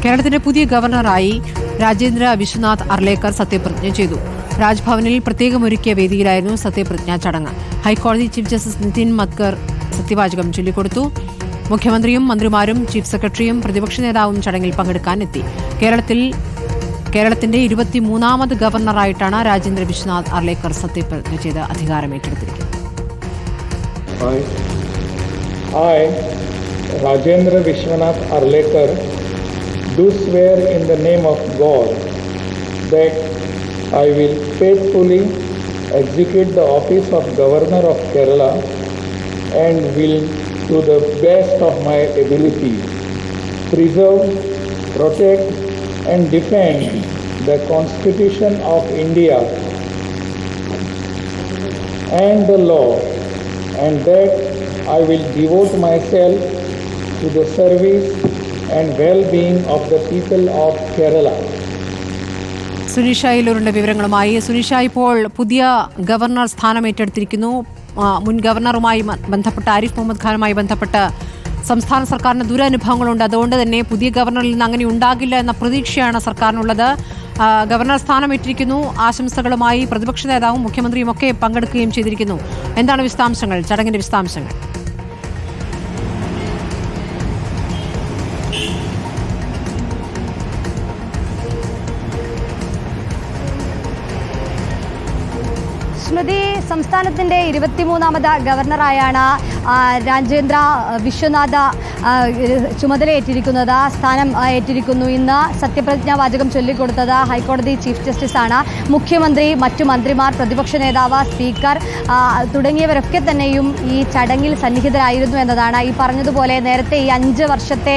കേരളത്തിന്റെ പുതിയ ഗവർണറായി രാജേന്ദ്ര വിശ്വനാഥ് അർലേക്കർ സത്യപ്രതിജ്ഞ ചെയ്തു. രാജ്ഭവനിൽ പ്രത്യേകമൊരുക്കിയ വേദിയിലായിരുന്നു സത്യപ്രതിജ്ഞാ ചടങ്ങ്. ഹൈക്കോടതി ചീഫ് ജസ്റ്റിസ് നിതിൻ മത്കർ സത്യവാചകം ചൊല്ലിക്കൊടുത്തു. മുഖ്യമന്ത്രിയും മന്ത്രിമാരും ചീഫ് സെക്രട്ടറിയും പ്രതിപക്ഷ നേതാവും ചടങ്ങിൽ പങ്കെടുക്കാനെത്തി. കേരളത്തിന്റെ 23ാമത് ഗവർണറായിട്ടാണ് രാജേന്ദ്ര വിശ്വനാഥ് അർലേക്കർ സത്യപ്രതിജ്ഞ ചെയ്ത് അധികാരമേറ്റെടുത്തിരിക്കുന്നത്. I, Rajendra Vishwanath Arlekar, do swear in the name of God that I will faithfully execute the office of Governor of Kerala and will, to the best of my ability, preserve, protect and defend the Constitution of India and the law, and that I will devote myself to the service and well-being of the people of Kerala. Sunisha ഇലൂരിന്റെ വിവരങ്ങളുമായി. സുനിഷ, ഇപ്പോൾ പുതിയ governor സ്ഥാനം ഏറ്റെടുത്തിരിക്കുന്നു. മുൻ ഗവർണറുമായി ബന്ധപ്പെട്ട ആരിഫ് മുഹമ്മദ് ഖാനുമായി ബന്ധപ്പെട്ട് സംസ്ഥാന സർക്കാരിന് ദുരനുഭവങ്ങളുണ്ട്. അതുകൊണ്ട് തന്നെ പുതിയ ഗവർണറിൽ നിന്ന് അങ്ങനെ ഉണ്ടാകില്ല എന്ന പ്രതീക്ഷയാണ് സർക്കാരിനുള്ളത്. ഗവർണർ സ്ഥാനം ഏറ്റിരിക്കുന്നു. ആശംസകളുമായി പ്രതിപക്ഷ നേതാവും മുഖ്യമന്ത്രിയും ഒക്കെ പങ്കെടുക്കുകയും ചെയ്തിരിക്കുന്നു. എന്താണ് വിശദാംശങ്ങൾ, ചടങ്ങിന്റെ വിശദാംശങ്ങൾ? സ്മൃതി, സംസ്ഥാനത്തിൻ്റെ 23ാമത് ഗവർണറായാണ് രാജേന്ദ്ര വിശ്വനാഥ് ചുമതലയേറ്റിരിക്കുന്നത്. സ്ഥാനം ഏറ്റിരിക്കുന്നു. ഇന്ന് സത്യപ്രതിജ്ഞാ വാചകം ചൊല്ലിക്കൊടുത്തത് ഹൈക്കോടതി ചീഫ് ജസ്റ്റിസാണ്. മുഖ്യമന്ത്രി, മറ്റു മന്ത്രിമാർ, പ്രതിപക്ഷ നേതാവ്, സ്പീക്കർ തുടങ്ങിയവരൊക്കെ തന്നെയും ഈ ചടങ്ങിൽ സന്നിഹിതരായിരുന്നു എന്നതാണ്. ഈ പറഞ്ഞതുപോലെ നേരത്തെ ഈ 5 വർഷത്തെ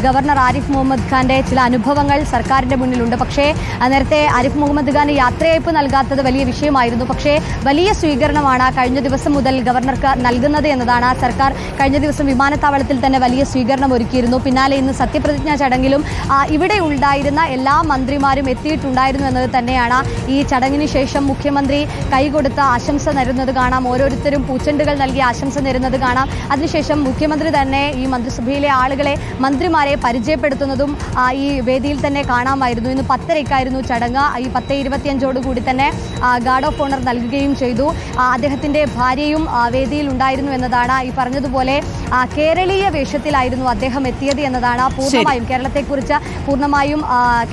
ഗവർണർ ആരിഫ് മുഹമ്മദ് ഖാൻ്റെ ചില അനുഭവങ്ങൾ സർക്കാരിൻ്റെ മുന്നിലുണ്ട്. പക്ഷേ നേരത്തെ ആരിഫ് മുഹമ്മദ് ഖാന് യാത്രയയപ്പ് നൽകാത്തത് വലിയ വിഷയമായിരുന്നു. പക്ഷേ വലിയ സ്വീകരണമാണ് കഴിഞ്ഞ ദിവസം മുതൽ ഗവർണർക്ക് നൽകുന്നത് എന്നതാണ്. സർക്കാർ കഴിഞ്ഞ ദിവസം വിമാനത്താവളത്തിൽ തന്നെ വലിയ സ്വീകരണം ഒരുക്കിയിരുന്നു. പിന്നാലെ ഇന്ന് സത്യപ്രതിജ്ഞാ ചടങ്ങിലും ഇവിടെ ഉണ്ടായിരുന്ന എല്ലാ മന്ത്രിമാരും എത്തിയിട്ടുണ്ടായിരുന്നു എന്നത് തന്നെയാണ്. ഈ ചടങ്ങിന് ശേഷം മുഖ്യമന്ത്രി കൈകൊടുത്ത് ആശംസ നേരുന്നത് കാണാം. ഓരോരുത്തരും പൂച്ചെണ്ടുകൾ നൽകി ആശംസ നേരുന്നത് കാണാം. അതിനുശേഷം മുഖ്യമന്ത്രി തന്നെ ഈ മന്ത്രിസഭയിലെ ആളുകളെ, മന്ത്രിമാരെ പരിചയപ്പെടുത്തുന്നതും ഈ വേദിയിൽ തന്നെ കാണാമായിരുന്നു. ഇന്ന് 10:30 ചടങ്ങ്. ഈ 10:25 തന്നെ ഗാർഡ് ഓഫ് ഓണർ നൽകുകയും ചെയ്തു. അദ്ദേഹത്തിൻ്റെ ഭാര്യയും വേദിയിൽ ഉണ്ടായിരുന്നു എന്നതാണ്. ഈ പറഞ്ഞതുപോലെ കേരളീയ വേഷത്തിലായിരുന്നു അദ്ദേഹം എത്തിയത് എന്നതാണ്. പൂർണ്ണമായും കേരളത്തെക്കുറിച്ച് പൂർണ്ണമായും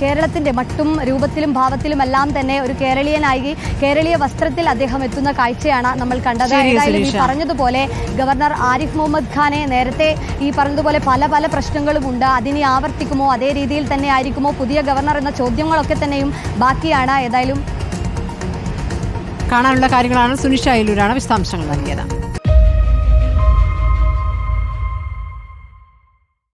കേരളത്തിൻ്റെ മട്ടും രൂപത്തിലും ഭാവത്തിലുമെല്ലാം തന്നെ ഒരു കേരളീയനായി കേരളീയ വസ്ത്രത്തിൽ അദ്ദേഹം എത്തുന്ന കാഴ്ചയാണ് നമ്മൾ കണ്ടത്. ഏതായാലും ഈ പറഞ്ഞതുപോലെ ഗവർണർ ആരിഫ് മുഹമ്മദ് ഖാനെ നേരത്തെ ഈ പറഞ്ഞതുപോലെ പല പല പ്രശ്നങ്ങളുമുണ്ട്. അതിനെ ആവർത്തിക്കുമോ, അതേ രീതിയിൽ തന്നെ ആയിരിക്കുമോ പുതിയ ഗവർണർ എന്ന ചോദ്യങ്ങളൊക്കെ തന്നെയും ബാക്കിയാണ്. ഏതായാലും കാണാനുള്ള കാര്യങ്ങളാണ്. സുനിഷ ഇലൂരാണ് വിശദാംശങ്ങൾ നൽകിയത്.